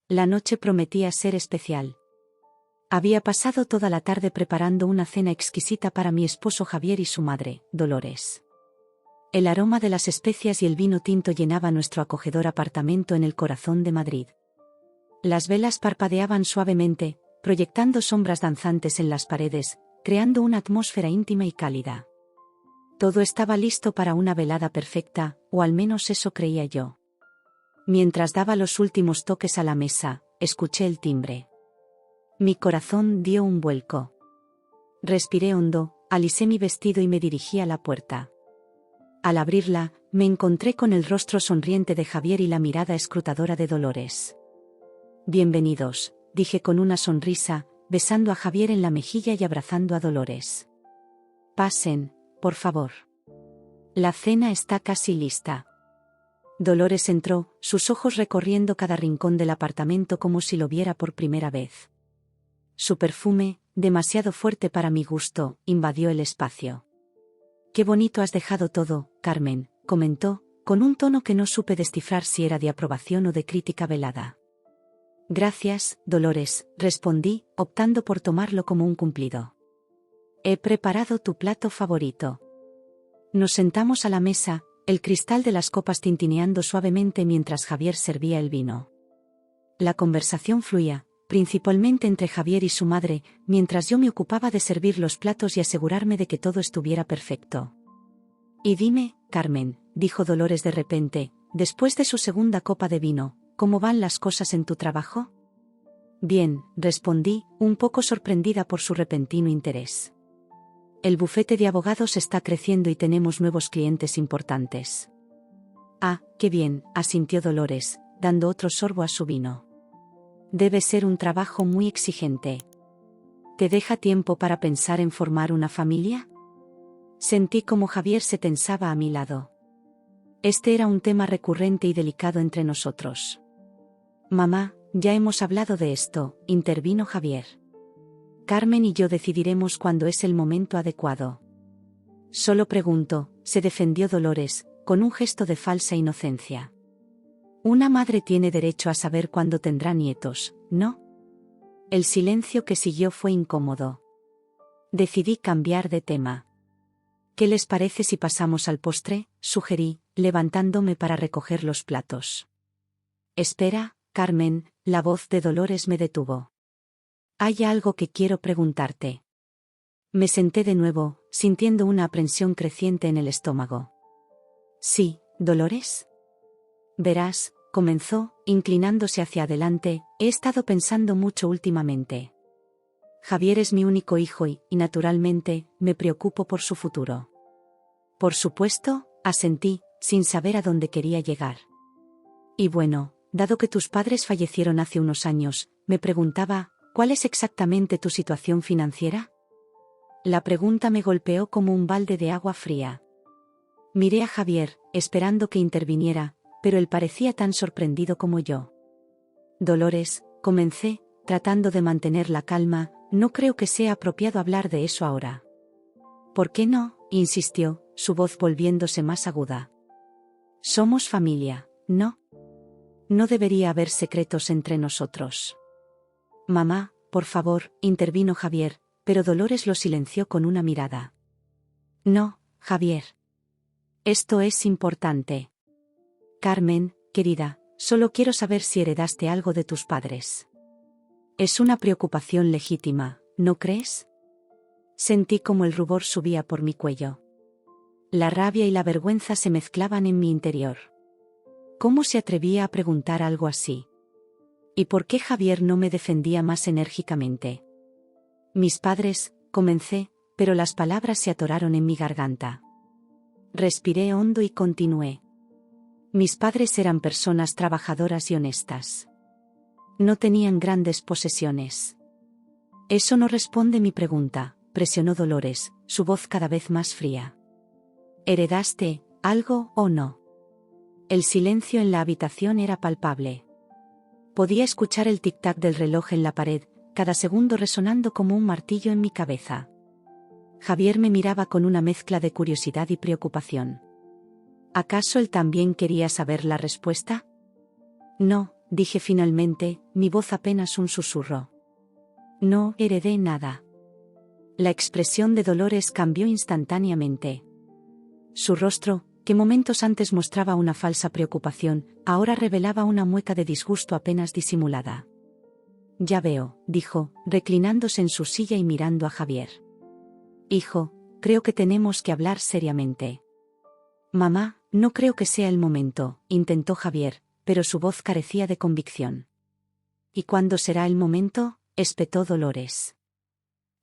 La noche prometía ser especial. Había pasado toda la tarde preparando una cena exquisita para mi esposo Javier y su madre, Dolores. El aroma de las especias y el vino tinto llenaba nuestro acogedor apartamento en el corazón de Madrid. Las velas parpadeaban suavemente, proyectando sombras danzantes en las paredes, creando una atmósfera íntima y cálida. Todo estaba listo para una velada perfecta, o al menos eso creía yo. Mientras daba los últimos toques a la mesa, escuché el timbre. Mi corazón dio un vuelco. Respiré hondo, alisé mi vestido y me dirigí a la puerta. Al abrirla, me encontré con el rostro sonriente de Javier y la mirada escrutadora de Dolores. «Bienvenidos», dije con una sonrisa, besando a Javier en la mejilla y abrazando a Dolores. «Pasen, por favor. La cena está casi lista». Dolores entró, sus ojos recorriendo cada rincón del apartamento como si lo viera por primera vez. Su perfume, demasiado fuerte para mi gusto, invadió el espacio. «Qué bonito has dejado todo, Carmen», comentó, con un tono que no supe descifrar si era de aprobación o de crítica velada. «Gracias, Dolores», respondí, optando por tomarlo como un cumplido. «He preparado tu plato favorito». Nos sentamos a la mesa, el cristal de las copas tintineando suavemente mientras Javier servía el vino. La conversación fluía, principalmente entre Javier y su madre, mientras yo me ocupaba de servir los platos y asegurarme de que todo estuviera perfecto. «Y dime, Carmen», dijo Dolores de repente, después de su segunda copa de vino, «¿cómo van las cosas en tu trabajo?» «Bien», respondí, un poco sorprendida por su repentino interés. «El bufete de abogados está creciendo y tenemos nuevos clientes importantes». «Ah, qué bien», asintió Dolores, dando otro sorbo a su vino. «Debe ser un trabajo muy exigente. ¿Te deja tiempo para pensar en formar una familia?» Sentí como Javier se tensaba a mi lado. Este era un tema recurrente y delicado entre nosotros. «Mamá, ya hemos hablado de esto», intervino Javier. «Carmen y yo decidiremos cuándo es el momento adecuado». «Solo pregunto», se defendió Dolores, con un gesto de falsa inocencia. «Una madre tiene derecho a saber cuándo tendrá nietos, ¿no?» El silencio que siguió fue incómodo. Decidí cambiar de tema. «¿Qué les parece si pasamos al postre?», sugerí, levantándome para recoger los platos. «Espera, Carmen», la voz de Dolores me detuvo. «Hay algo que quiero preguntarte». Me senté de nuevo, sintiendo una aprensión creciente en el estómago. «Sí, Dolores». «Verás», comenzó, inclinándose hacia adelante, «he estado pensando mucho últimamente. Javier es mi único hijo y, naturalmente, me preocupo por su futuro». «Por supuesto», asentí, sin saber a dónde quería llegar. «Y bueno, dado que tus padres fallecieron hace unos años, me preguntaba, ¿cuál es exactamente tu situación financiera?» La pregunta me golpeó como un balde de agua fría. Miré a Javier, esperando que interviniera, pero él parecía tan sorprendido como yo. «Dolores», comencé, tratando de mantener la calma, «no creo que sea apropiado hablar de eso ahora». «¿Por qué no?», insistió, su voz volviéndose más aguda. «Somos familia, ¿no? No debería haber secretos entre nosotros». «Mamá, por favor», intervino Javier, pero Dolores lo silenció con una mirada. «No, Javier. Esto es importante. Carmen, querida, solo quiero saber si heredaste algo de tus padres. Es una preocupación legítima, ¿no crees?» Sentí como el rubor subía por mi cuello. La rabia y la vergüenza se mezclaban en mi interior. ¿Cómo se atrevía a preguntar algo así? ¿Y por qué Javier no me defendía más enérgicamente? «Mis padres», comencé, pero las palabras se atoraron en mi garganta. Respiré hondo y continué. «Mis padres eran personas trabajadoras y honestas. No tenían grandes posesiones». «Eso no responde mi pregunta», presionó Dolores, su voz cada vez más fría. «¿Heredaste algo o no?» El silencio en la habitación era palpable. Podía escuchar el tic-tac del reloj en la pared, cada segundo resonando como un martillo en mi cabeza. Javier me miraba con una mezcla de curiosidad y preocupación. ¿Acaso él también quería saber la respuesta? «No», dije finalmente, mi voz apenas un susurro. No heredé nada. La expresión de Dolores cambió instantáneamente. Su rostro, que momentos antes mostraba una falsa preocupación, ahora revelaba una mueca de disgusto apenas disimulada. Ya veo, dijo, reclinándose en su silla y mirando a Javier. Hijo, creo que tenemos que hablar seriamente. Mamá, no creo que sea el momento, intentó Javier, pero su voz carecía de convicción. ¿Y cuándo será el momento?, espetó Dolores.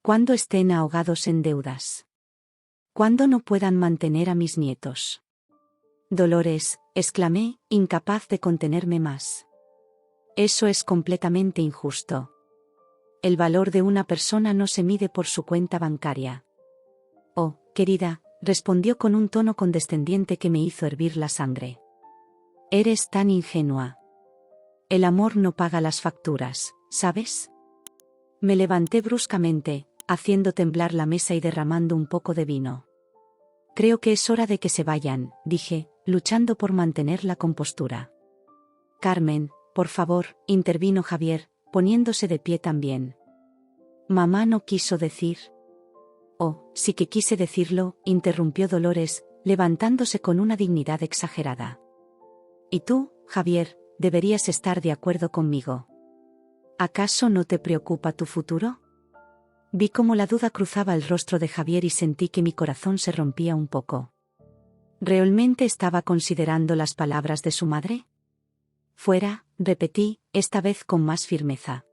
Cuando estén ahogados en deudas. Cuando no puedan mantener a mis nietos. Dolores, exclamé, incapaz de contenerme más. Eso es completamente injusto. El valor de una persona no se mide por su cuenta bancaria. Oh, querida, respondió con un tono condescendiente que me hizo hervir la sangre. Eres tan ingenua. El amor no paga las facturas, ¿sabes? Me levanté bruscamente, haciendo temblar la mesa y derramando un poco de vino. Creo que es hora de que se vayan, dije, luchando por mantener la compostura. Carmen, por favor, intervino Javier, poniéndose de pie también. Mamá no quiso decir. Oh, sí que quise decirlo, interrumpió Dolores, levantándose con una dignidad exagerada. Y tú, Javier, deberías estar de acuerdo conmigo. ¿Acaso no te preocupa tu futuro? Vi cómo la duda cruzaba el rostro de Javier y sentí que mi corazón se rompía un poco. ¿Realmente estaba considerando las palabras de su madre? Fuera, repetí, esta vez con más firmeza.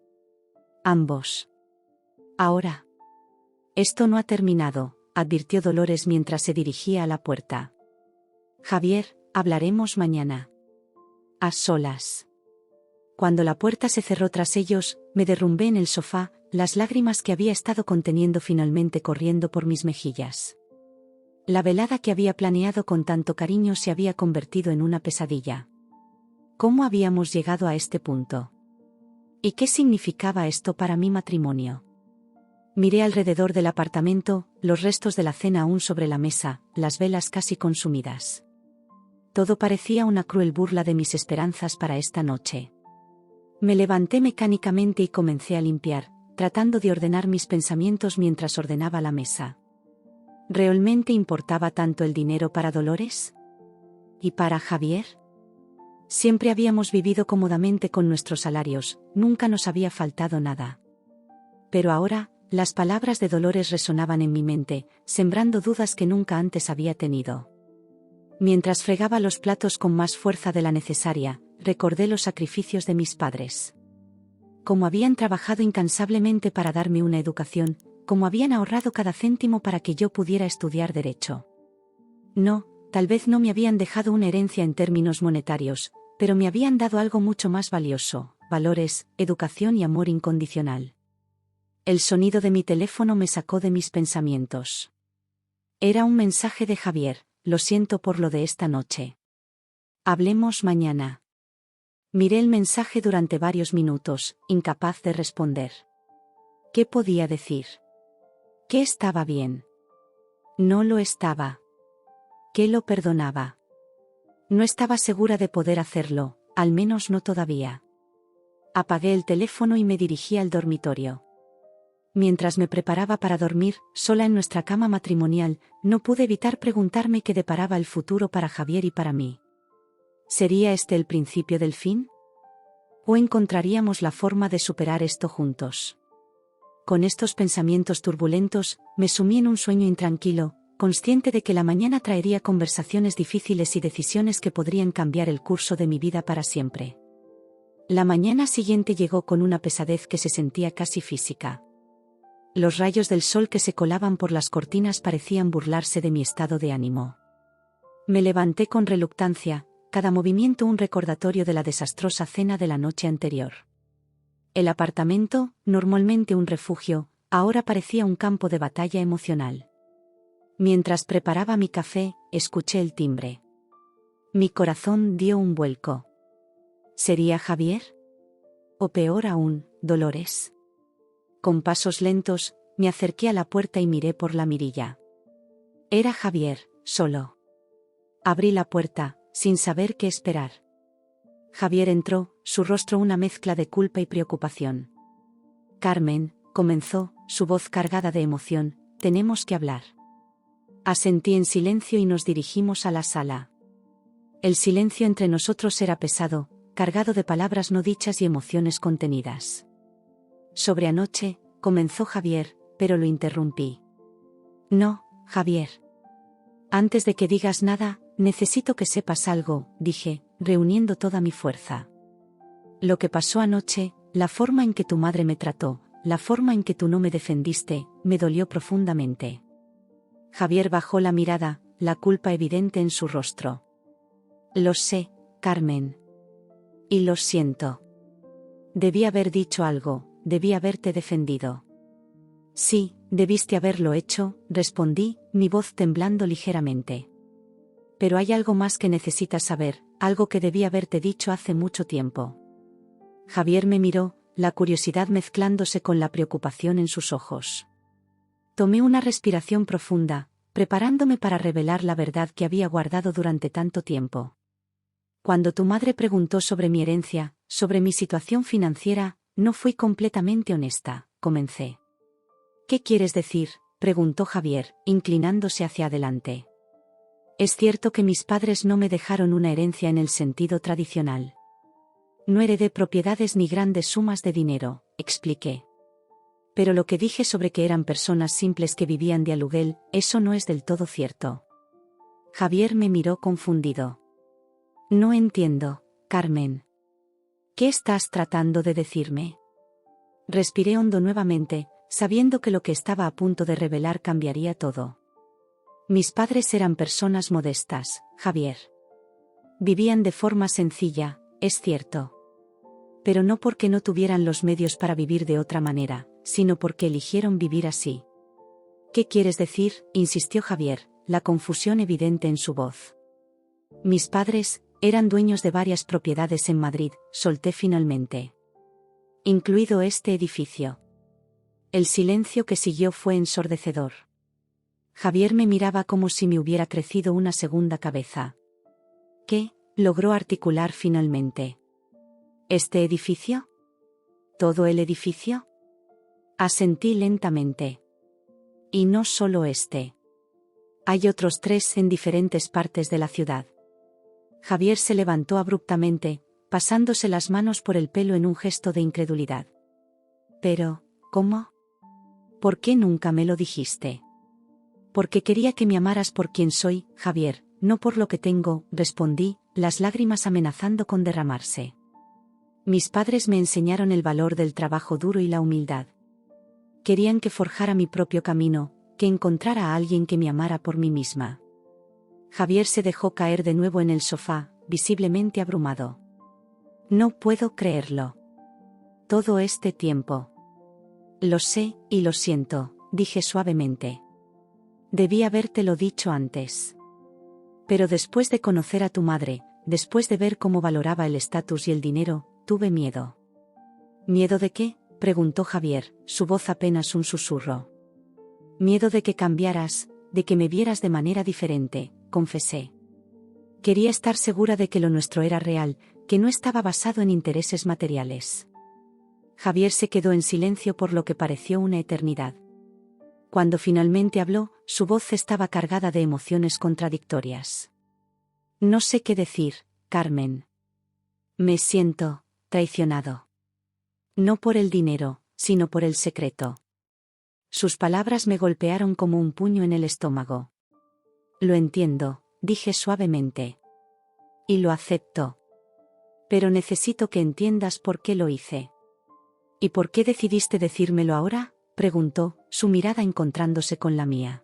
Ambos. Ahora. Esto no ha terminado, advirtió Dolores mientras se dirigía a la puerta. Javier, hablaremos mañana. A solas. Cuando la puerta se cerró tras ellos, me derrumbé en el sofá, las lágrimas que había estado conteniendo finalmente corriendo por mis mejillas. La velada que había planeado con tanto cariño se había convertido en una pesadilla. ¿Cómo habíamos llegado a este punto? ¿Y qué significaba esto para mi matrimonio? Miré alrededor del apartamento, los restos de la cena aún sobre la mesa, las velas casi consumidas. Todo parecía una cruel burla de mis esperanzas para esta noche. Me levanté mecánicamente y comencé a limpiar, tratando de ordenar mis pensamientos mientras ordenaba la mesa. ¿Realmente importaba tanto el dinero para Dolores? ¿Y para Javier? Siempre habíamos vivido cómodamente con nuestros salarios, nunca nos había faltado nada. Pero ahora, las palabras de Dolores resonaban en mi mente, sembrando dudas que nunca antes había tenido. Mientras fregaba los platos con más fuerza de la necesaria, recordé los sacrificios de mis padres. Cómo habían trabajado incansablemente para darme una educación, cómo habían ahorrado cada céntimo para que yo pudiera estudiar derecho. No, tal vez no me habían dejado una herencia en términos monetarios, pero me habían dado algo mucho más valioso: valores, educación y amor incondicional. El sonido de mi teléfono me sacó de mis pensamientos. Era un mensaje de Javier: lo siento por lo de esta noche. Hablemos mañana. Miré el mensaje durante varios minutos, incapaz de responder. ¿Qué podía decir? ¿Qué estaba bien? No lo estaba. ¿Qué lo perdonaba? No estaba segura de poder hacerlo, al menos no todavía. Apagué el teléfono y me dirigí al dormitorio. Mientras me preparaba para dormir, sola en nuestra cama matrimonial, no pude evitar preguntarme qué deparaba el futuro para Javier y para mí. ¿Sería este el principio del fin? ¿O encontraríamos la forma de superar esto juntos? Con estos pensamientos turbulentos, me sumí en un sueño intranquilo, consciente de que la mañana traería conversaciones difíciles y decisiones que podrían cambiar el curso de mi vida para siempre. La mañana siguiente llegó con una pesadez que se sentía casi física. Los rayos del sol que se colaban por las cortinas parecían burlarse de mi estado de ánimo. Me levanté con reluctancia, cada movimiento un recordatorio de la desastrosa cena de la noche anterior. El apartamento, normalmente un refugio, ahora parecía un campo de batalla emocional. Mientras preparaba mi café, escuché el timbre. Mi corazón dio un vuelco. ¿Sería Javier? O peor aún, Dolores. Con pasos lentos, me acerqué a la puerta y miré por la mirilla. Era Javier, solo. Abrí la puerta, sin saber qué esperar. Javier entró, su rostro una mezcla de culpa y preocupación. Carmen, comenzó, su voz cargada de emoción, tenemos que hablar. Asentí en silencio y nos dirigimos a la sala. El silencio entre nosotros era pesado, cargado de palabras no dichas y emociones contenidas. Sobre anoche, comenzó Javier, pero lo interrumpí. No, Javier. Antes de que digas nada, necesito que sepas algo, dije, reuniendo toda mi fuerza. Lo que pasó anoche, la forma en que tu madre me trató, la forma en que tú no me defendiste, me dolió profundamente. Javier bajó la mirada, la culpa evidente en su rostro. Lo sé, Carmen. Y lo siento. Debí haber dicho algo, debí haberte defendido. Sí, debiste haberlo hecho, respondí, mi voz temblando ligeramente. Pero hay algo más que necesitas saber, algo que debí haberte dicho hace mucho tiempo. Javier me miró, la curiosidad mezclándose con la preocupación en sus ojos. Tomé una respiración profunda, preparándome para revelar la verdad que había guardado durante tanto tiempo. Cuando tu madre preguntó sobre mi herencia, sobre mi situación financiera, no fui completamente honesta, comencé. ¿Qué quieres decir?, preguntó Javier, inclinándose hacia adelante. Es cierto que mis padres no me dejaron una herencia en el sentido tradicional. No heredé propiedades ni grandes sumas de dinero, expliqué. Pero lo que dije sobre que eran personas simples que vivían de aluguel, eso no es del todo cierto. Javier me miró confundido. No entiendo, Carmen. ¿Qué estás tratando de decirme? Respiré hondo nuevamente, sabiendo que lo que estaba a punto de revelar cambiaría todo. Mis padres eran personas modestas, Javier. Vivían de forma sencilla, es cierto. Pero no porque no tuvieran los medios para vivir de otra manera, sino porque eligieron vivir así. ¿Qué quieres decir?, insistió Javier, la confusión evidente en su voz. Mis padres eran dueños de varias propiedades en Madrid, solté finalmente. Incluido este edificio. El silencio que siguió fue ensordecedor. Javier me miraba como si me hubiera crecido una segunda cabeza. ¿Qué?, logró articular finalmente. ¿Este edificio? ¿Todo el edificio? Asentí lentamente. Y no solo este. Hay otros 3 en diferentes partes de la ciudad. Javier se levantó abruptamente, pasándose las manos por el pelo en un gesto de incredulidad. Pero, ¿cómo? ¿Por qué nunca me lo dijiste? Porque quería que me amaras por quien soy, Javier, no por lo que tengo, respondí, las lágrimas amenazando con derramarse. Mis padres me enseñaron el valor del trabajo duro y la humildad. Querían que forjara mi propio camino, que encontrara a alguien que me amara por mí misma. Javier se dejó caer de nuevo en el sofá, visiblemente abrumado. No puedo creerlo. Todo este tiempo. Lo sé, y lo siento, dije suavemente. Debí habértelo dicho antes. Pero después de conocer a tu madre, después de ver cómo valoraba el estatus y el dinero, tuve miedo. ¿Miedo de qué?, preguntó Javier, su voz apenas un susurro. Miedo de que cambiaras, de que me vieras de manera diferente, confesé. Quería estar segura de que lo nuestro era real, que no estaba basado en intereses materiales. Javier se quedó en silencio por lo que pareció una eternidad. Cuando finalmente habló, su voz estaba cargada de emociones contradictorias. No sé qué decir, Carmen. Me siento traicionado. No por el dinero, sino por el secreto. Sus palabras me golpearon como un puño en el estómago. Lo entiendo, dije suavemente. Y lo acepto. Pero necesito que entiendas por qué lo hice. ¿Y por qué decidiste decírmelo ahora?, preguntó, su mirada encontrándose con la mía.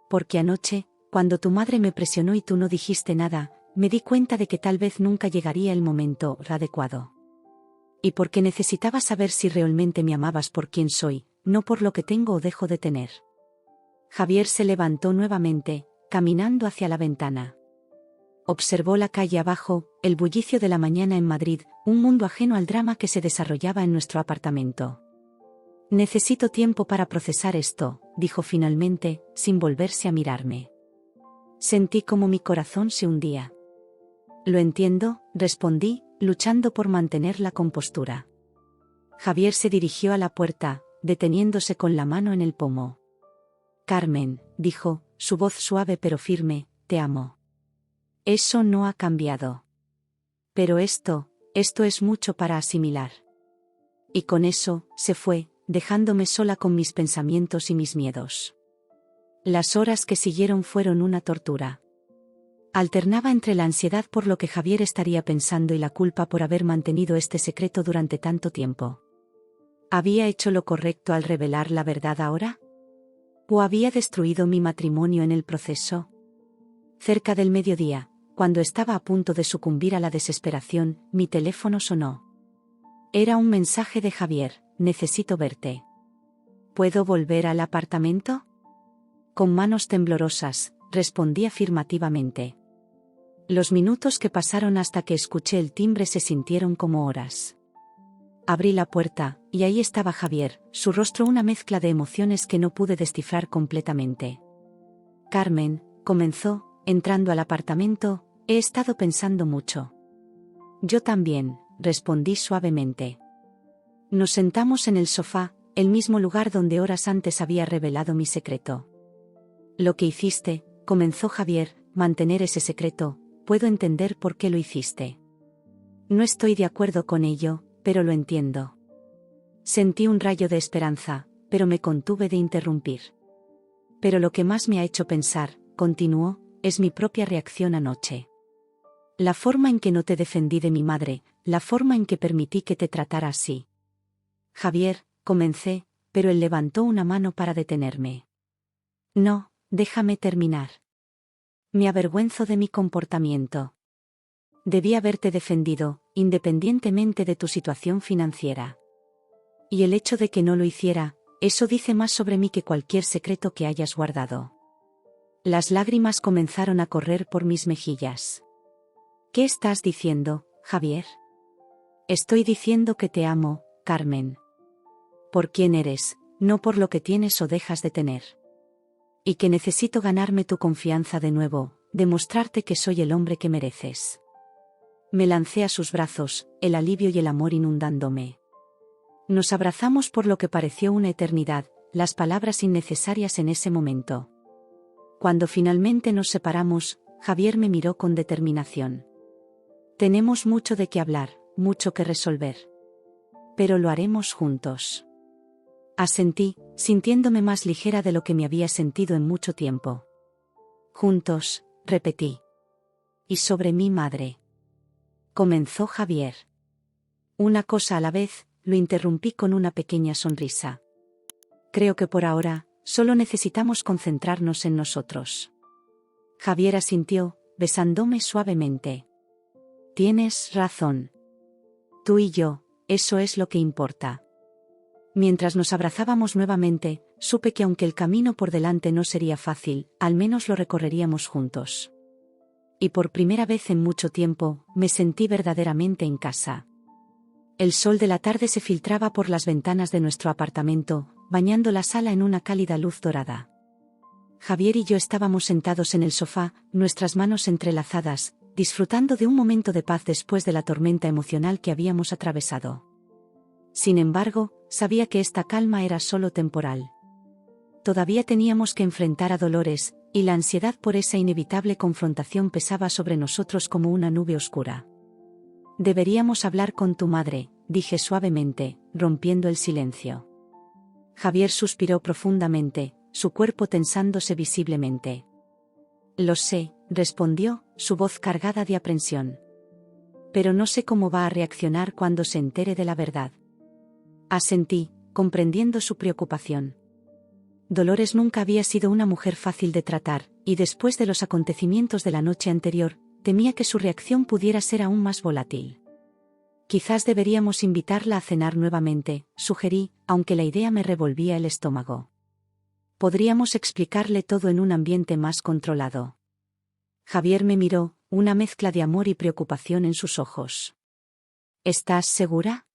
Porque anoche, cuando tu madre me presionó y tú no dijiste nada, me di cuenta de que tal vez nunca llegaría el momento adecuado. Y porque necesitaba saber si realmente me amabas por quien soy, no por lo que tengo o dejo de tener. Javier se levantó nuevamente, caminando hacia la ventana. Observó la calle abajo, el bullicio de la mañana en Madrid, un mundo ajeno al drama que se desarrollaba en nuestro apartamento. Necesito tiempo para procesar esto, dijo finalmente, sin volverse a mirarme. Sentí como mi corazón se hundía. Lo entiendo, respondí, luchando por mantener la compostura. Javier se dirigió a la puerta, deteniéndose con la mano en el pomo. Carmen, dijo, su voz suave pero firme, te amo. Eso no ha cambiado. Pero esto es mucho para asimilar. Y con eso, se fue, dejándome sola con mis pensamientos y mis miedos. Las horas que siguieron fueron una tortura. Alternaba entre la ansiedad por lo que Javier estaría pensando y la culpa por haber mantenido este secreto durante tanto tiempo. ¿Había hecho lo correcto al revelar la verdad ahora? ¿O había destruido mi matrimonio en el proceso? Cerca del mediodía, cuando estaba a punto de sucumbir a la desesperación, mi teléfono sonó. Era un mensaje de Javier: necesito verte. ¿Puedo volver al apartamento? Con manos temblorosas, respondí afirmativamente. Los minutos que pasaron hasta que escuché el timbre se sintieron como horas. Abrí la puerta, y ahí estaba Javier, su rostro una mezcla de emociones que no pude descifrar completamente. Carmen, comenzó, entrando al apartamento, he estado pensando mucho. Yo también, respondí suavemente. Nos sentamos en el sofá, el mismo lugar donde horas antes había revelado mi secreto. Lo que hiciste, comenzó Javier, mantener ese secreto, puedo entender por qué lo hiciste. No estoy de acuerdo con ello, pero lo entiendo. Sentí un rayo de esperanza, pero me contuve de interrumpir. Pero lo que más me ha hecho pensar, continuó, es mi propia reacción anoche. La forma en que no te defendí de mi madre, la forma en que permití que te tratara así. Javier, comencé, pero él levantó una mano para detenerme. No, déjame terminar. Me avergüenzo de mi comportamiento. Debí haberte defendido, independientemente de tu situación financiera. Y el hecho de que no lo hiciera, eso dice más sobre mí que cualquier secreto que hayas guardado. Las lágrimas comenzaron a correr por mis mejillas. ¿Qué estás diciendo, Javier? Estoy diciendo que te amo, Carmen. Por quién eres, no por lo que tienes o dejas de tener. Y que necesito ganarme tu confianza de nuevo, demostrarte que soy el hombre que mereces. Me lancé a sus brazos, el alivio y el amor inundándome. Nos abrazamos por lo que pareció una eternidad, las palabras innecesarias en ese momento. Cuando finalmente nos separamos, Javier me miró con determinación. Tenemos mucho de qué hablar, mucho que resolver. Pero lo haremos juntos. Asentí, sintiéndome más ligera de lo que me había sentido en mucho tiempo. Juntos, repetí. Y sobre mi madre. Comenzó Javier. Una cosa a la vez, lo interrumpí con una pequeña sonrisa. Creo que por ahora, solo necesitamos concentrarnos en nosotros. Javier asintió, besándome suavemente. Tienes razón. Tú y yo, eso es lo que importa. Mientras nos abrazábamos nuevamente, supe que aunque el camino por delante no sería fácil, al menos lo recorreríamos juntos. Y por primera vez en mucho tiempo, me sentí verdaderamente en casa. El sol de la tarde se filtraba por las ventanas de nuestro apartamento, bañando la sala en una cálida luz dorada. Javier y yo estábamos sentados en el sofá, nuestras manos entrelazadas, disfrutando de un momento de paz después de la tormenta emocional que habíamos atravesado. Sin embargo, sabía que esta calma era solo temporal. Todavía teníamos que enfrentar a Dolores, y la ansiedad por esa inevitable confrontación pesaba sobre nosotros como una nube oscura. Deberíamos hablar con tu madre, dije suavemente, rompiendo el silencio. Javier suspiró profundamente, su cuerpo tensándose visiblemente. Lo sé, respondió, su voz cargada de aprensión. Pero no sé cómo va a reaccionar cuando se entere de la verdad. Asentí, comprendiendo su preocupación. Dolores nunca había sido una mujer fácil de tratar, y después de los acontecimientos de la noche anterior, temía que su reacción pudiera ser aún más volátil. Quizás deberíamos invitarla a cenar nuevamente, sugerí, aunque la idea me revolvía el estómago. Podríamos explicarle todo en un ambiente más controlado. Javier me miró, una mezcla de amor y preocupación en sus ojos. ¿Estás segura?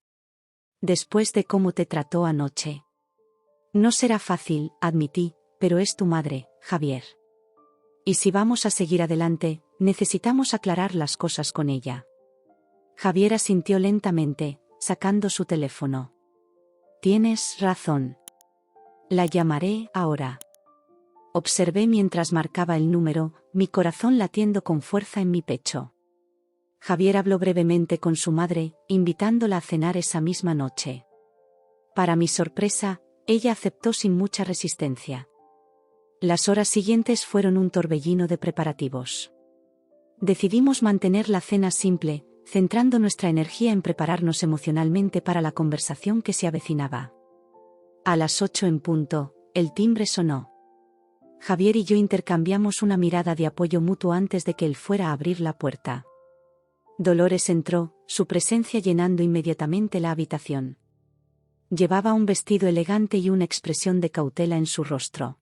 Después de cómo te trató anoche. No será fácil, admití, pero es tu madre, Javier. Y si vamos a seguir adelante, necesitamos aclarar las cosas con ella. Javier asintió lentamente, sacando su teléfono. Tienes razón. La llamaré ahora. Observé mientras marcaba el número, mi corazón latiendo con fuerza en mi pecho. Javier habló brevemente con su madre, invitándola a cenar esa misma noche. Para mi sorpresa, ella aceptó sin mucha resistencia. Las horas siguientes fueron un torbellino de preparativos. Decidimos mantener la cena simple, centrando nuestra energía en prepararnos emocionalmente para la conversación que se avecinaba. A las 8 en punto, el timbre sonó. Javier y yo intercambiamos una mirada de apoyo mutuo antes de que él fuera a abrir la puerta. Dolores entró, su presencia llenando inmediatamente la habitación. Llevaba un vestido elegante y una expresión de cautela en su rostro.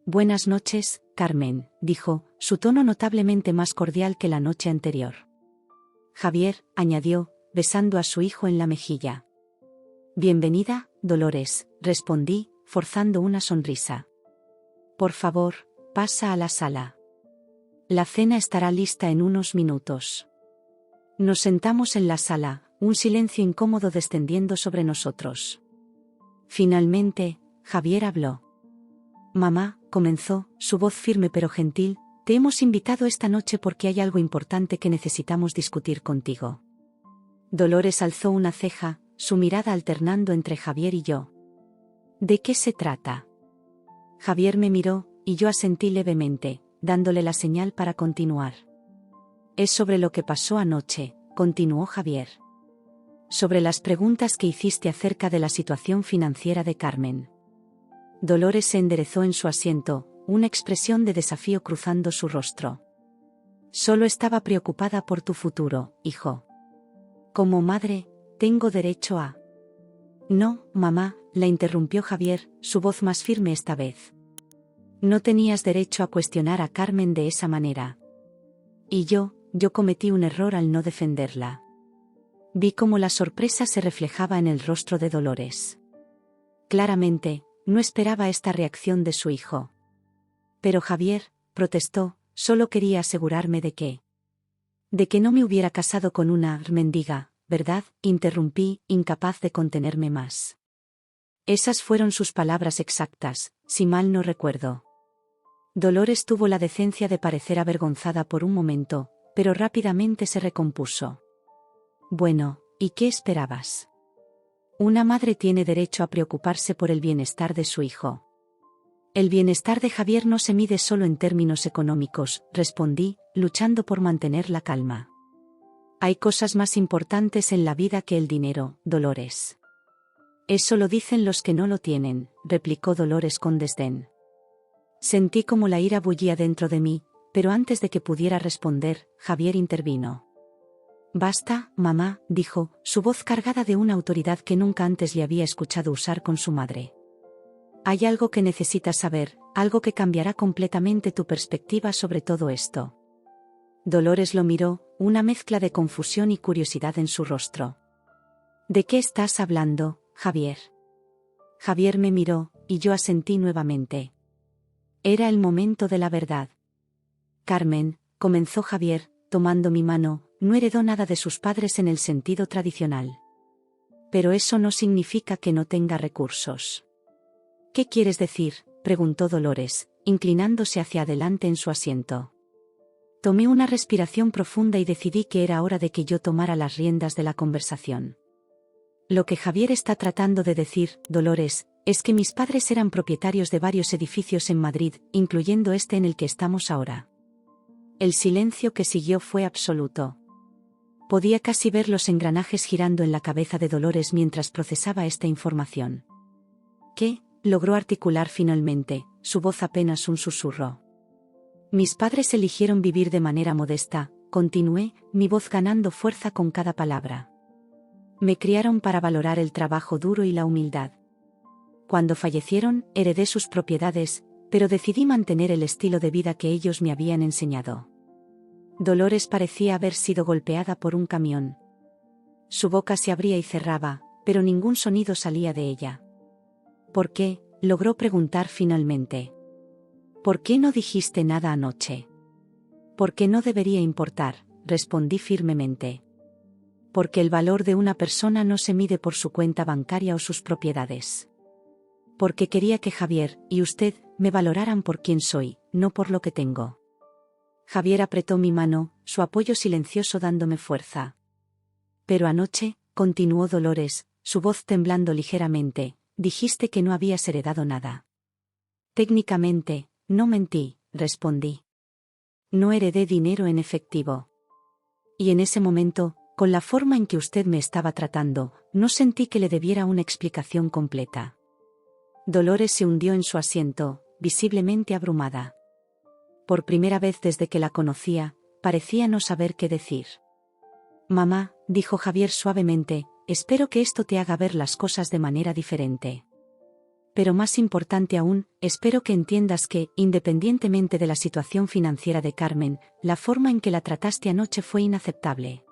«Buenas noches, Carmen», dijo, su tono notablemente más cordial que la noche anterior. «Javier», añadió, besando a su hijo en la mejilla. «Bienvenida, Dolores», respondí, forzando una sonrisa. «Por favor, pasa a la sala. La cena estará lista en unos minutos». Nos sentamos en la sala, un silencio incómodo descendiendo sobre nosotros. Finalmente, Javier habló. «Mamá», comenzó, su voz firme pero gentil, «te hemos invitado esta noche porque hay algo importante que necesitamos discutir contigo». Dolores alzó una ceja, su mirada alternando entre Javier y yo. «¿De qué se trata?» Javier me miró, y yo asentí levemente, dándole la señal para continuar. «Es sobre lo que pasó anoche», continuó Javier. «Sobre las preguntas que hiciste acerca de la situación financiera de Carmen». Dolores se enderezó en su asiento, una expresión de desafío cruzando su rostro. «Solo estaba preocupada por tu futuro, hijo. Como madre, tengo derecho a...» «No, mamá», la interrumpió Javier, su voz más firme esta vez. «No tenías derecho a cuestionar a Carmen de esa manera. Y yo cometí un error al no defenderla». Vi cómo la sorpresa se reflejaba en el rostro de Dolores. Claramente, no esperaba esta reacción de su hijo. «Pero Javier», protestó, «solo quería asegurarme de que no me hubiera casado con una mendiga, ¿verdad?», interrumpí, incapaz de contenerme más. Esas fueron sus palabras exactas, si mal no recuerdo. Dolores tuvo la decencia de parecer avergonzada por un momento, pero rápidamente se recompuso. «Bueno, ¿y qué esperabas? Una madre tiene derecho a preocuparse por el bienestar de su hijo». «El bienestar de Javier no se mide solo en términos económicos», respondí, luchando por mantener la calma. «Hay cosas más importantes en la vida que el dinero, Dolores». «Eso lo dicen los que no lo tienen», replicó Dolores con desdén. Sentí como la ira bullía dentro de mí, pero antes de que pudiera responder, Javier intervino. «Basta, mamá», dijo, su voz cargada de una autoridad que nunca antes le había escuchado usar con su madre. «Hay algo que necesitas saber, algo que cambiará completamente tu perspectiva sobre todo esto». Dolores lo miró, una mezcla de confusión y curiosidad en su rostro. «¿De qué estás hablando, Javier?» Javier me miró, y yo asentí nuevamente. Era el momento de la verdad. «Carmen», comenzó Javier, tomando mi mano, «no heredó nada de sus padres en el sentido tradicional. Pero eso no significa que no tenga recursos». «¿Qué quieres decir?», preguntó Dolores, inclinándose hacia adelante en su asiento. Tomé una respiración profunda y decidí que era hora de que yo tomara las riendas de la conversación. «Lo que Javier está tratando de decir, Dolores, es que mis padres eran propietarios de varios edificios en Madrid, incluyendo este en el que estamos ahora». El silencio que siguió fue absoluto. Podía casi ver los engranajes girando en la cabeza de Dolores mientras procesaba esta información. «¿Qué?», logró articular finalmente, su voz apenas un susurro. «Mis padres eligieron vivir de manera modesta», continué, mi voz ganando fuerza con cada palabra. «Me criaron para valorar el trabajo duro y la humildad. Cuando fallecieron, heredé sus propiedades, pero decidí mantener el estilo de vida que ellos me habían enseñado». Dolores parecía haber sido golpeada por un camión. Su boca se abría y cerraba, pero ningún sonido salía de ella. «¿Por qué?», logró preguntar finalmente. «¿Por qué no dijiste nada anoche?». «Porque no debería importar», respondí firmemente. Porque el valor de una persona no se mide por su cuenta bancaria o sus propiedades. Porque quería que Javier y usted me valoraran por quien soy, no por lo que tengo. Javier apretó mi mano, su apoyo silencioso dándome fuerza. Pero anoche, continuó Dolores, su voz temblando ligeramente, dijiste que no habías heredado nada. Técnicamente, no mentí, respondí. No heredé dinero en efectivo. Y en ese momento, con la forma en que usted me estaba tratando, no sentí que le debiera una explicación completa. Dolores se hundió en su asiento, visiblemente abrumada. Por primera vez desde que la conocía, parecía no saber qué decir. Mamá, dijo Javier suavemente, espero que esto te haga ver las cosas de manera diferente. Pero más importante aún, espero que entiendas que, independientemente de la situación financiera de Carmen, la forma en que la trataste anoche fue inaceptable.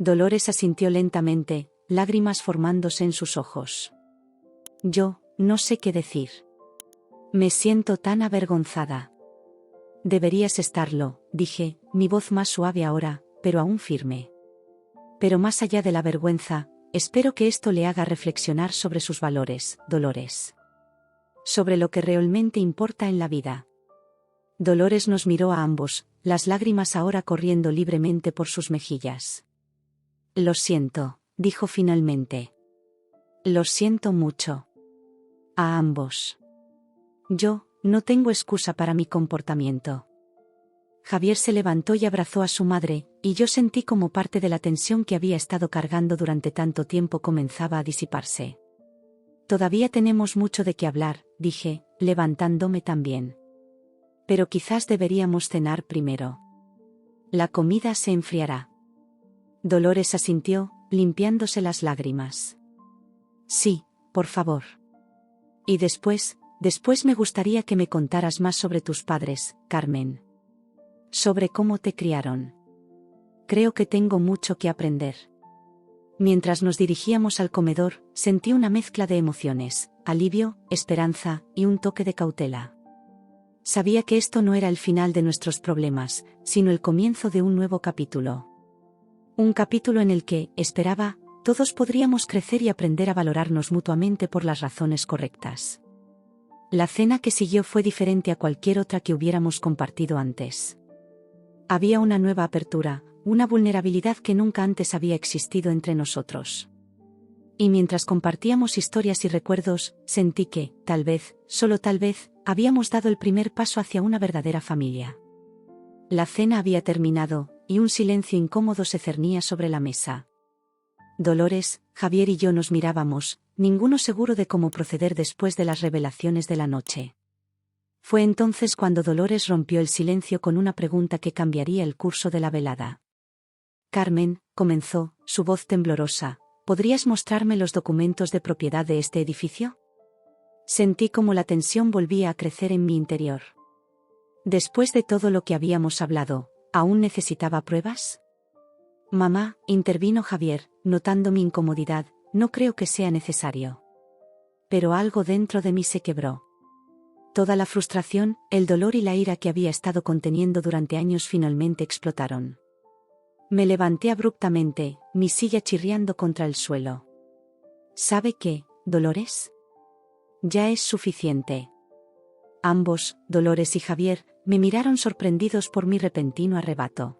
Dolores asintió lentamente, lágrimas formándose en sus ojos. Yo, no sé qué decir. Me siento tan avergonzada. Deberías estarlo, dije, mi voz más suave ahora, pero aún firme. Pero más allá de la vergüenza, espero que esto le haga reflexionar sobre sus valores, Dolores. Sobre lo que realmente importa en la vida. Dolores nos miró a ambos, las lágrimas ahora corriendo libremente por sus mejillas. Lo siento, dijo finalmente. Lo siento mucho. A ambos. Yo, no tengo excusa para mi comportamiento. Javier se levantó y abrazó a su madre, y yo sentí como parte de la tensión que había estado cargando durante tanto tiempo comenzaba a disiparse. Todavía tenemos mucho de qué hablar, dije, levantándome también. Pero quizás deberíamos cenar primero. La comida se enfriará. Dolores asintió, limpiándose las lágrimas. Sí, por favor. Y después me gustaría que me contaras más sobre tus padres, Carmen. Sobre cómo te criaron. Creo que tengo mucho que aprender. Mientras nos dirigíamos al comedor, sentí una mezcla de emociones, alivio, esperanza y un toque de cautela. Sabía que esto no era el final de nuestros problemas, sino el comienzo de un nuevo capítulo. Un capítulo en el que, esperaba, todos podríamos crecer y aprender a valorarnos mutuamente por las razones correctas. La cena que siguió fue diferente a cualquier otra que hubiéramos compartido antes. Había una nueva apertura, una vulnerabilidad que nunca antes había existido entre nosotros. Y mientras compartíamos historias y recuerdos, sentí que, tal vez, solo tal vez, habíamos dado el primer paso hacia una verdadera familia. La cena había terminado, y un silencio incómodo se cernía sobre la mesa. Dolores, Javier y yo nos mirábamos, ninguno seguro de cómo proceder después de las revelaciones de la noche. Fue entonces cuando Dolores rompió el silencio con una pregunta que cambiaría el curso de la velada. Carmen, comenzó, su voz temblorosa, ¿podrías mostrarme los documentos de propiedad de este edificio? Sentí como la tensión volvía a crecer en mi interior. Después de todo lo que habíamos hablado, ¿aún necesitaba pruebas? Mamá, intervino Javier, notando mi incomodidad, no creo que sea necesario. Pero algo dentro de mí se quebró. Toda la frustración, el dolor y la ira que había estado conteniendo durante años finalmente explotaron. Me levanté abruptamente, mi silla chirriando contra el suelo. ¿Sabe qué, Dolores? Ya es suficiente. Ambos, Dolores y Javier, me miraron sorprendidos por mi repentino arrebato.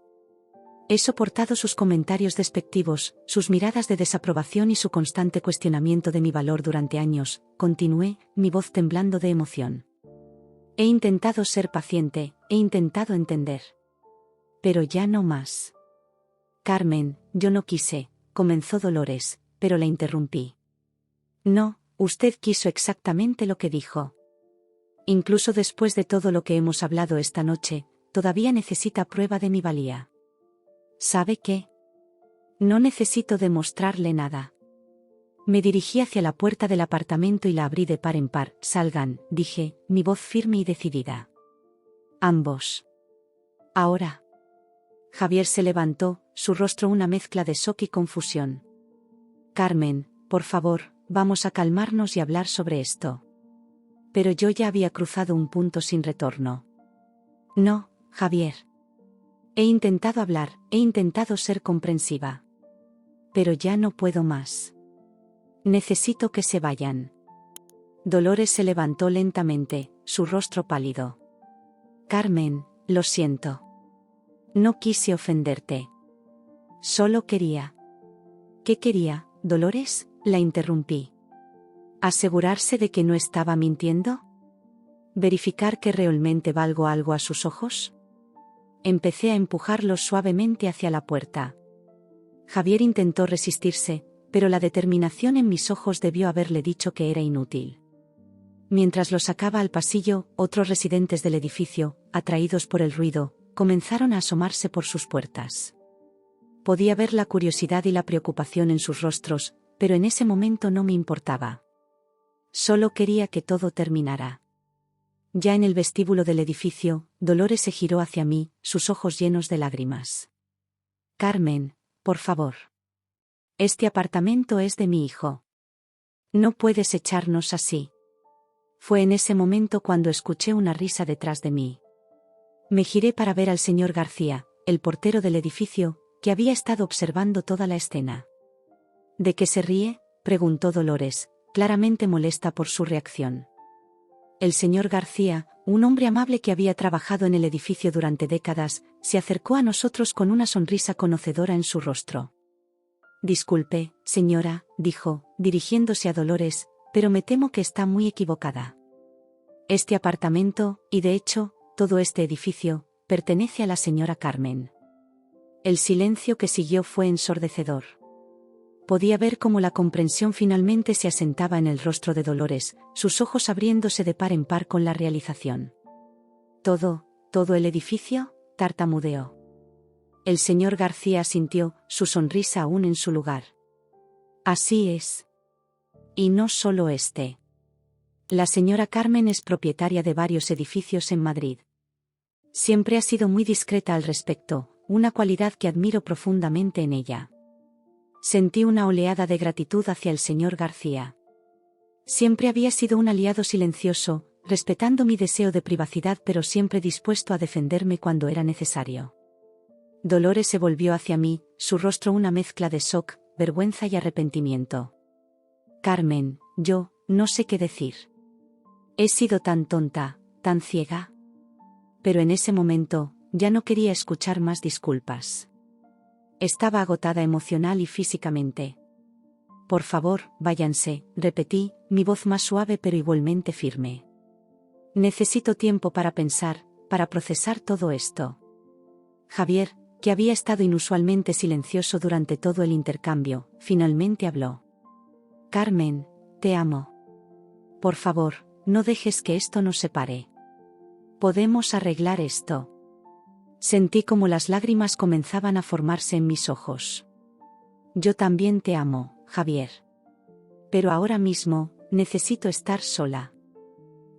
He soportado sus comentarios despectivos, sus miradas de desaprobación y su constante cuestionamiento de mi valor durante años, continué, mi voz temblando de emoción. He intentado ser paciente, he intentado entender. Pero ya no más. Carmen, yo no quise, comenzó Dolores, pero la interrumpí. No, usted quiso exactamente lo que dijo. Incluso después de todo lo que hemos hablado esta noche, todavía necesita prueba de mi valía. ¿Sabe qué? No necesito demostrarle nada. Me dirigí hacia la puerta del apartamento y la abrí de par en par. Salgan, dije, mi voz firme y decidida. Ambos. Ahora. Javier se levantó, su rostro una mezcla de shock y confusión. Carmen, por favor, vamos a calmarnos y hablar sobre esto. Pero yo ya había cruzado un punto sin retorno. No, Javier. He intentado hablar, he intentado ser comprensiva. Pero ya no puedo más. Necesito que se vayan. Dolores se levantó lentamente, su rostro pálido. Carmen, lo siento. No quise ofenderte. Solo quería. ¿Qué quería, Dolores?, la interrumpí. ¿Asegurarse de que no estaba mintiendo? ¿Verificar que realmente valgo algo a sus ojos? Empecé a empujarlos suavemente hacia la puerta. Javier intentó resistirse, pero la determinación en mis ojos debió haberle dicho que era inútil. Mientras lo sacaba al pasillo, otros residentes del edificio, atraídos por el ruido, comenzaron a asomarse por sus puertas. Podía ver la curiosidad y la preocupación en sus rostros, pero en ese momento no me importaba. Solo quería que todo terminara. Ya en el vestíbulo del edificio, Dolores se giró hacia mí, sus ojos llenos de lágrimas. Carmen, por favor. Este apartamento es de mi hijo. No puedes echarnos así. Fue en ese momento cuando escuché una risa detrás de mí. Me giré para ver al señor García, el portero del edificio, que había estado observando toda la escena. ¿De qué se ríe?, preguntó Dolores, claramente molesta por su reacción. El señor García, un hombre amable que había trabajado en el edificio durante décadas, se acercó a nosotros con una sonrisa conocedora en su rostro. Disculpe, señora, dijo, dirigiéndose a Dolores, pero me temo que está muy equivocada. Este apartamento, y de hecho, todo este edificio, pertenece a la señora Carmen. El silencio que siguió fue ensordecedor. Podía ver cómo la comprensión finalmente se asentaba en el rostro de Dolores, sus ojos abriéndose de par en par con la realización. ¿Todo el edificio?, tartamudeó. El señor García asintió, su sonrisa aún en su lugar. Así es. Y no solo este. La señora Carmen es propietaria de varios edificios en Madrid. Siempre ha sido muy discreta al respecto, una cualidad que admiro profundamente en ella. Sentí una oleada de gratitud hacia el señor García. Siempre había sido un aliado silencioso, respetando mi deseo de privacidad pero siempre dispuesto a defenderme cuando era necesario. Dolores se volvió hacia mí, su rostro una mezcla de shock, vergüenza y arrepentimiento. Carmen, yo, no sé qué decir. He sido tan tonta, tan ciega. Pero en ese momento, ya no quería escuchar más disculpas. Estaba agotada emocional y físicamente. Por favor, váyanse, repetí, mi voz más suave pero igualmente firme. Necesito tiempo para pensar, para procesar todo esto. Javier, que había estado inusualmente silencioso durante todo el intercambio, finalmente habló. Carmen, te amo. Por favor, no dejes que esto nos separe. Podemos arreglar esto. Sentí como las lágrimas comenzaban a formarse en mis ojos. Yo también te amo, Javier. Pero ahora mismo, necesito estar sola.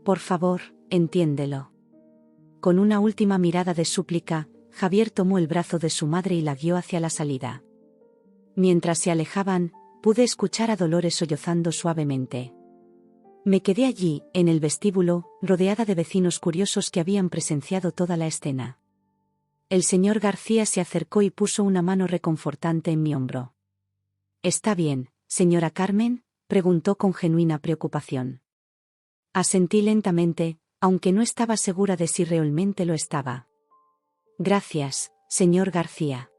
Por favor, entiéndelo. Con una última mirada de súplica, Javier tomó el brazo de su madre y la guió hacia la salida. Mientras se alejaban, pude escuchar a Dolores sollozando suavemente. Me quedé allí, en el vestíbulo, rodeada de vecinos curiosos que habían presenciado toda la escena. El señor García se acercó y puso una mano reconfortante en mi hombro. ¿Está bien, señora Carmen?, preguntó con genuina preocupación. Asentí lentamente, aunque no estaba segura de si realmente lo estaba. Gracias, señor García.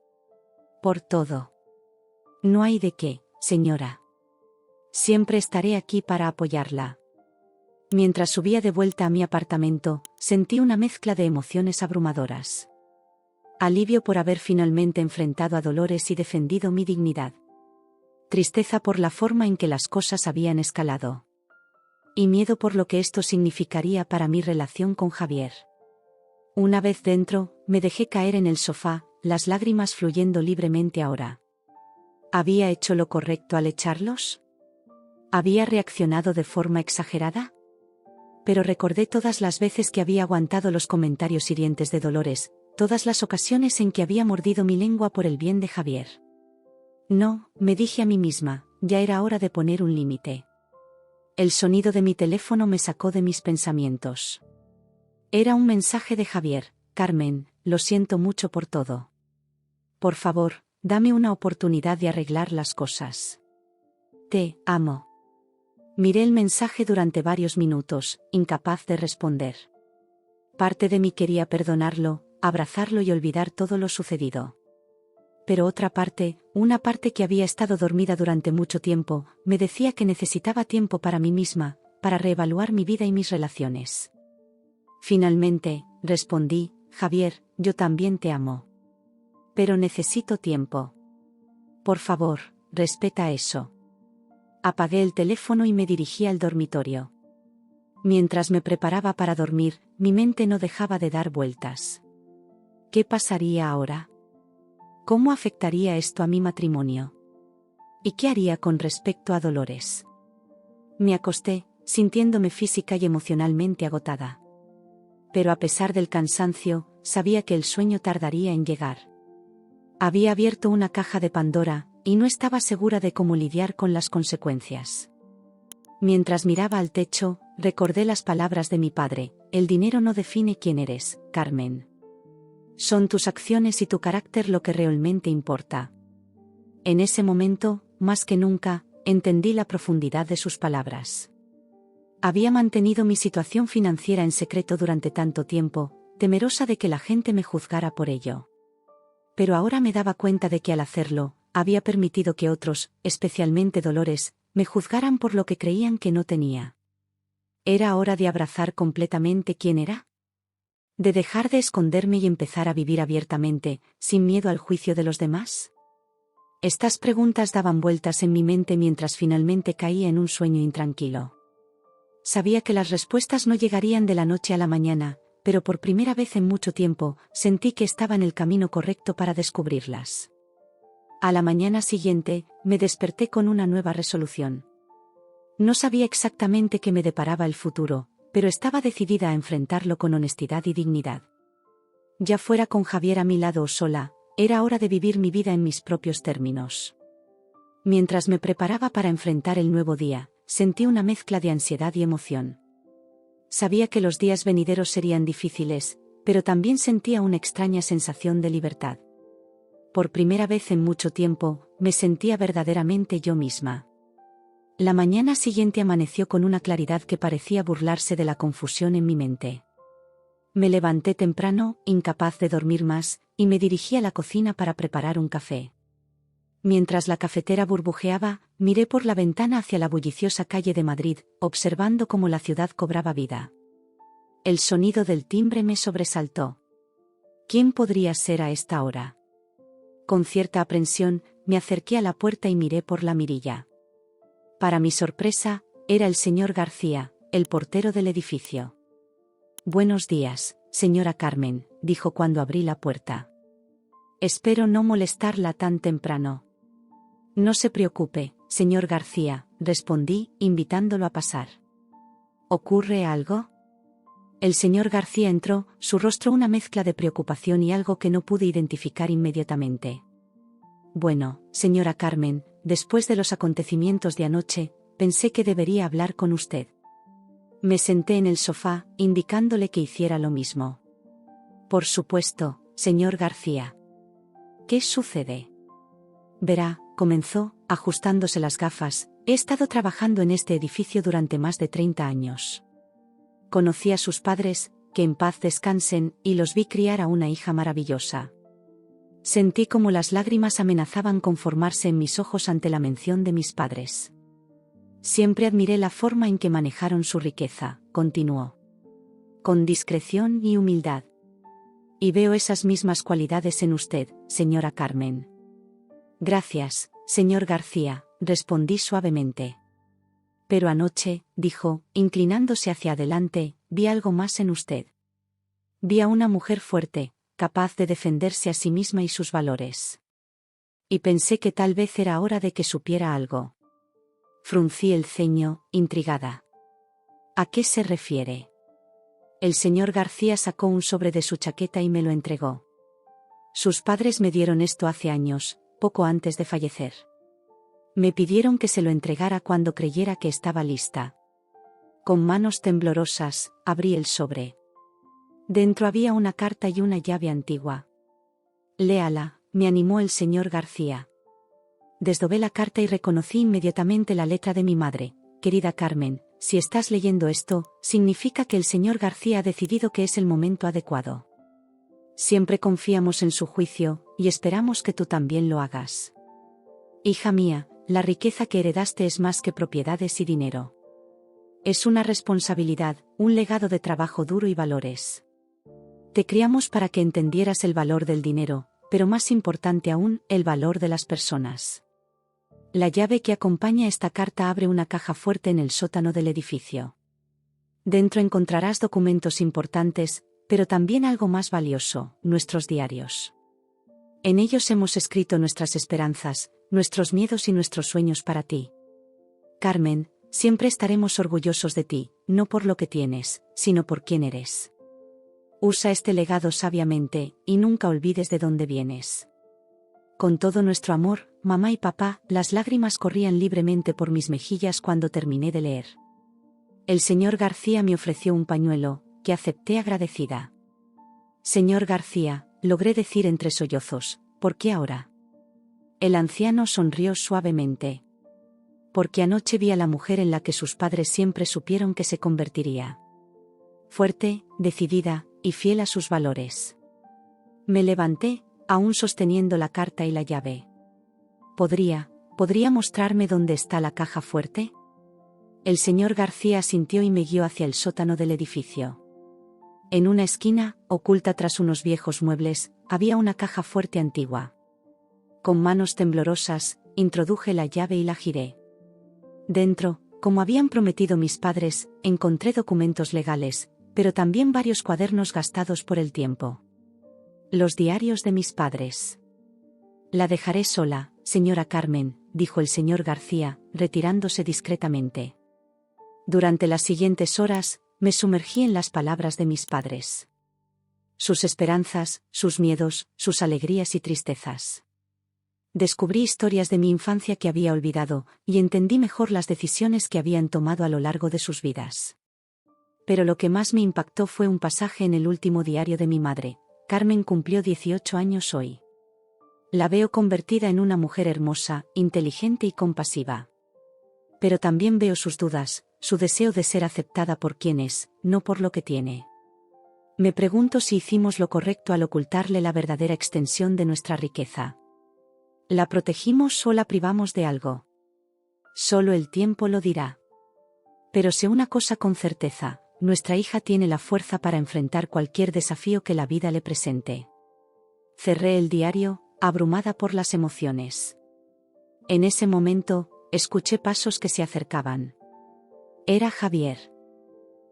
Por todo. No hay de qué, señora. Siempre estaré aquí para apoyarla. Mientras subía de vuelta a mi apartamento, sentí una mezcla de emociones abrumadoras. Alivio por haber finalmente enfrentado a Dolores y defendido mi dignidad. Tristeza por la forma en que las cosas habían escalado. Y miedo por lo que esto significaría para mi relación con Javier. Una vez dentro, me dejé caer en el sofá, las lágrimas fluyendo libremente ahora. ¿Había hecho lo correcto al echarlos? ¿Había reaccionado de forma exagerada? Pero recordé todas las veces que había aguantado los comentarios hirientes de Dolores, todas las ocasiones en que había mordido mi lengua por el bien de Javier. No, me dije a mí misma, ya era hora de poner un límite. El sonido de mi teléfono me sacó de mis pensamientos. Era un mensaje de Javier. Carmen, lo siento mucho por todo. Por favor, dame una oportunidad de arreglar las cosas. Te amo. Miré el mensaje durante varios minutos, incapaz de responder. Parte de mí quería perdonarlo, abrazarlo y olvidar todo lo sucedido. Pero otra parte, una parte que había estado dormida durante mucho tiempo, me decía que necesitaba tiempo para mí misma, para reevaluar mi vida y mis relaciones. Finalmente, respondí, Javier, yo también te amo. Pero necesito tiempo. Por favor, respeta eso. Apagué el teléfono y me dirigí al dormitorio. Mientras me preparaba para dormir, mi mente no dejaba de dar vueltas. ¿Qué pasaría ahora? ¿Cómo afectaría esto a mi matrimonio? ¿Y qué haría con respecto a Dolores? Me acosté, sintiéndome física y emocionalmente agotada. Pero a pesar del cansancio, sabía que el sueño tardaría en llegar. Había abierto una caja de Pandora, y no estaba segura de cómo lidiar con las consecuencias. Mientras miraba al techo, recordé las palabras de mi padre: el dinero no define quién eres, Carmen. Son tus acciones y tu carácter lo que realmente importa. En ese momento, más que nunca, entendí la profundidad de sus palabras. Había mantenido mi situación financiera en secreto durante tanto tiempo, temerosa de que la gente me juzgara por ello. Pero ahora me daba cuenta de que al hacerlo, había permitido que otros, especialmente Dolores, me juzgaran por lo que creían que no tenía. ¿Era hora de abrazar completamente quién era? ¿De dejar de esconderme y empezar a vivir abiertamente, sin miedo al juicio de los demás? Estas preguntas daban vueltas en mi mente mientras finalmente caía en un sueño intranquilo. Sabía que las respuestas no llegarían de la noche a la mañana, pero por primera vez en mucho tiempo, sentí que estaba en el camino correcto para descubrirlas. A la mañana siguiente, me desperté con una nueva resolución. No sabía exactamente qué me deparaba el futuro, pero estaba decidida a enfrentarlo con honestidad y dignidad. Ya fuera con Javier a mi lado o sola, era hora de vivir mi vida en mis propios términos. Mientras me preparaba para enfrentar el nuevo día, sentí una mezcla de ansiedad y emoción. Sabía que los días venideros serían difíciles, pero también sentía una extraña sensación de libertad. Por primera vez en mucho tiempo, me sentía verdaderamente yo misma. La mañana siguiente amaneció con una claridad que parecía burlarse de la confusión en mi mente. Me levanté temprano, incapaz de dormir más, y me dirigí a la cocina para preparar un café. Mientras la cafetera burbujeaba, miré por la ventana hacia la bulliciosa calle de Madrid, observando cómo la ciudad cobraba vida. El sonido del timbre me sobresaltó. ¿Quién podría ser a esta hora? Con cierta aprensión, me acerqué a la puerta y miré por la mirilla. Para mi sorpresa, era el señor García, el portero del edificio. «Buenos días, señora Carmen», dijo cuando abrí la puerta. «Espero no molestarla tan temprano». «No se preocupe, señor García», respondí, invitándolo a pasar. «¿Ocurre algo?» El señor García entró, su rostro una mezcla de preocupación y algo que no pude identificar inmediatamente. «Bueno, señora Carmen, después de los acontecimientos de anoche, pensé que debería hablar con usted». Me senté en el sofá, indicándole que hiciera lo mismo. «Por supuesto, señor García». «¿Qué sucede?» «Verá», comenzó, ajustándose las gafas, «he estado trabajando en este edificio durante más de 30 años. Conocí a sus padres, que en paz descansen, y los vi criar a una hija maravillosa. Sentí como las lágrimas amenazaban con formarse en mis ojos ante la mención de mis padres. Siempre admiré la forma en que manejaron su riqueza», continuó. «Con discreción y humildad. Y veo esas mismas cualidades en usted, señora Carmen». «Gracias, señor García», respondí suavemente. «Pero anoche», dijo, inclinándose hacia adelante, «vi algo más en usted. Vi a una mujer fuerte, capaz de defenderse a sí misma y sus valores. Y pensé que tal vez era hora de que supiera algo». Fruncí el ceño, intrigada. «¿A qué se refiere?» El señor García sacó un sobre de su chaqueta y me lo entregó. «Sus padres me dieron esto hace años, poco antes de fallecer. Me pidieron que se lo entregara cuando creyera que estaba lista». Con manos temblorosas, abrí el sobre. Dentro había una carta y una llave antigua. «Léala», me animó el señor García. Desdobé la carta y reconocí inmediatamente la letra de mi madre. Querida Carmen, si estás leyendo esto, significa que el señor García ha decidido que es el momento adecuado. Siempre confiamos en su juicio, y esperamos que tú también lo hagas. Hija mía, la riqueza que heredaste es más que propiedades y dinero. Es una responsabilidad, un legado de trabajo duro y valores. Te criamos para que entendieras el valor del dinero, pero más importante aún, el valor de las personas. La llave que acompaña esta carta abre una caja fuerte en el sótano del edificio. Dentro encontrarás documentos importantes, pero también algo más valioso, nuestros diarios. En ellos hemos escrito nuestras esperanzas, nuestros miedos y nuestros sueños para ti. Carmen, siempre estaremos orgullosos de ti, no por lo que tienes, sino por quién eres. Usa este legado sabiamente, y nunca olvides de dónde vienes. Con todo nuestro amor, mamá y papá, las lágrimas corrían libremente por mis mejillas cuando terminé de leer. El señor García me ofreció un pañuelo, que acepté agradecida. Señor García, logré decir entre sollozos, ¿por qué ahora? El anciano sonrió suavemente. Porque anoche vi a la mujer en la que sus padres siempre supieron que se convertiría. Fuerte, decidida, y fiel a sus valores. Me levanté, aún sosteniendo la carta y la llave. ¿Podría mostrarme dónde está la caja fuerte? El señor García asintió y me guió hacia el sótano del edificio. En una esquina, oculta tras unos viejos muebles, había una caja fuerte antigua. Con manos temblorosas, introduje la llave y la giré. Dentro, como habían prometido mis padres, encontré documentos legales, pero también varios cuadernos gastados por el tiempo. Los diarios de mis padres. La dejaré sola, señora Carmen, dijo el señor García, retirándose discretamente. Durante las siguientes horas, me sumergí en las palabras de mis padres. Sus esperanzas, sus miedos, sus alegrías y tristezas. Descubrí historias de mi infancia que había olvidado, y entendí mejor las decisiones que habían tomado a lo largo de sus vidas. Pero lo que más me impactó fue un pasaje en el último diario de mi madre. Carmen cumplió 18 años hoy. La veo convertida en una mujer hermosa, inteligente y compasiva. Pero también veo sus dudas, su deseo de ser aceptada por quien es, no por lo que tiene. Me pregunto si hicimos lo correcto al ocultarle la verdadera extensión de nuestra riqueza. ¿La protegimos o la privamos de algo? Solo el tiempo lo dirá. Pero sé una cosa con certeza, nuestra hija tiene la fuerza para enfrentar cualquier desafío que la vida le presente. Cerré el diario, abrumada por las emociones. En ese momento, escuché pasos que se acercaban. Era Javier.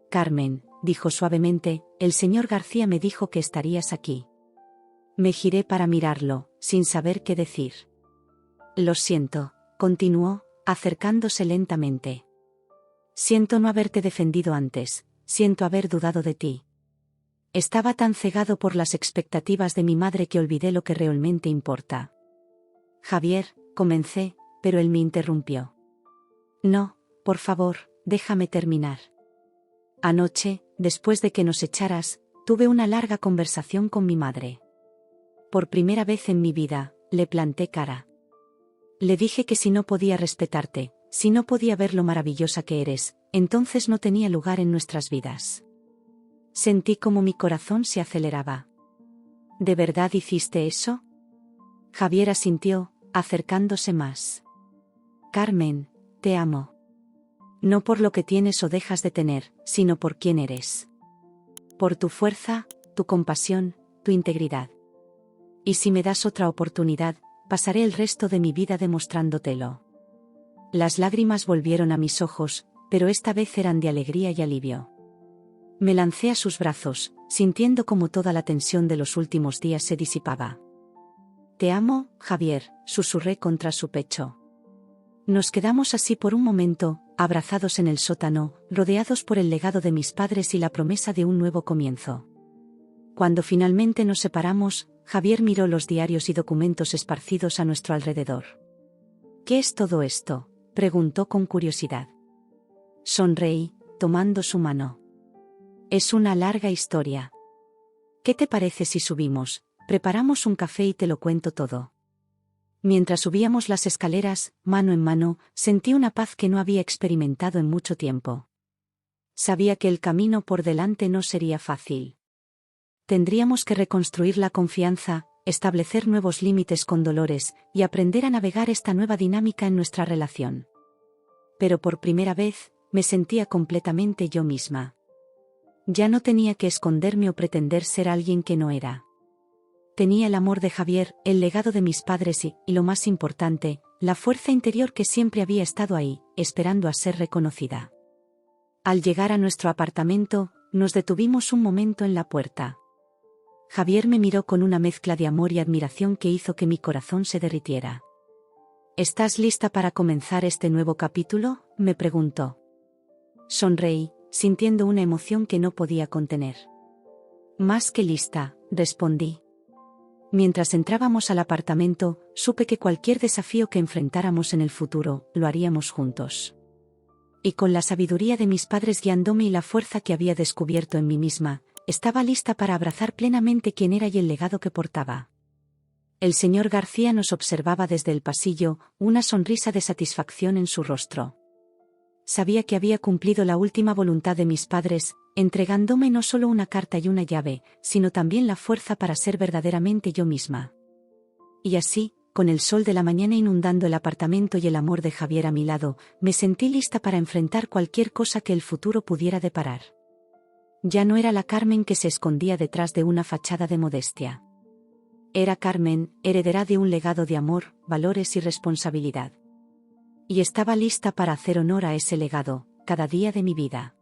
Carmen, dijo suavemente, el señor García me dijo que estarías aquí. Me giré para mirarlo, sin saber qué decir. Lo siento, continuó, acercándose lentamente. Siento no haberte defendido antes, siento haber dudado de ti. Estaba tan cegado por las expectativas de mi madre que olvidé lo que realmente importa. Javier, comencé, pero él me interrumpió. No, por favor, déjame terminar. Anoche, después de que nos echaras, tuve una larga conversación con mi madre. Por primera vez en mi vida, le planté cara. Le dije que si no podía respetarte, si no podía ver lo maravillosa que eres, entonces no tenía lugar en nuestras vidas. Sentí como mi corazón se aceleraba. ¿De verdad hiciste eso? Javier asintió, acercándose más. Carmen, te amo. No por lo que tienes o dejas de tener, sino por quién eres. Por tu fuerza, tu compasión, tu integridad. Y si me das otra oportunidad, pasaré el resto de mi vida demostrándotelo. Las lágrimas volvieron a mis ojos, pero esta vez eran de alegría y alivio. Me lancé a sus brazos, sintiendo como toda la tensión de los últimos días se disipaba. Te amo, Javier, susurré contra su pecho. Nos quedamos así por un momento, abrazados en el sótano, rodeados por el legado de mis padres y la promesa de un nuevo comienzo. Cuando finalmente nos separamos, Javier miró los diarios y documentos esparcidos a nuestro alrededor. ¿Qué es todo esto?, preguntó con curiosidad. Sonreí, tomando su mano. Es una larga historia. ¿Qué te parece si subimos, preparamos un café y te lo cuento todo. Mientras subíamos las escaleras, mano en mano, sentí una paz que no había experimentado en mucho tiempo. Sabía que el camino por delante no sería fácil. Tendríamos que reconstruir la confianza, establecer nuevos límites con Dolores y aprender a navegar esta nueva dinámica en nuestra relación. Pero por primera vez, me sentía completamente yo misma. Ya no tenía que esconderme o pretender ser alguien que no era. Tenía el amor de Javier, el legado de mis padres y lo más importante, la fuerza interior que siempre había estado ahí, esperando a ser reconocida. Al llegar a nuestro apartamento, nos detuvimos un momento en la puerta. Javier me miró con una mezcla de amor y admiración que hizo que mi corazón se derritiera. ¿Estás lista para comenzar este nuevo capítulo?, me preguntó. Sonreí, sintiendo una emoción que no podía contener. Más que lista, respondí. Mientras entrábamos al apartamento, supe que cualquier desafío que enfrentáramos en el futuro, lo haríamos juntos. Y con la sabiduría de mis padres guiándome y la fuerza que había descubierto en mí misma, estaba lista para abrazar plenamente quién era y el legado que portaba. El señor García nos observaba desde el pasillo, una sonrisa de satisfacción en su rostro. Sabía que había cumplido la última voluntad de mis padres, entregándome no solo una carta y una llave, sino también la fuerza para ser verdaderamente yo misma. Y así, con el sol de la mañana inundando el apartamento y el amor de Javier a mi lado, me sentí lista para enfrentar cualquier cosa que el futuro pudiera deparar. Ya no era la Carmen que se escondía detrás de una fachada de modestia. Era Carmen, heredera de un legado de amor, valores y responsabilidad. Y estaba lista para hacer honor a ese legado, cada día de mi vida.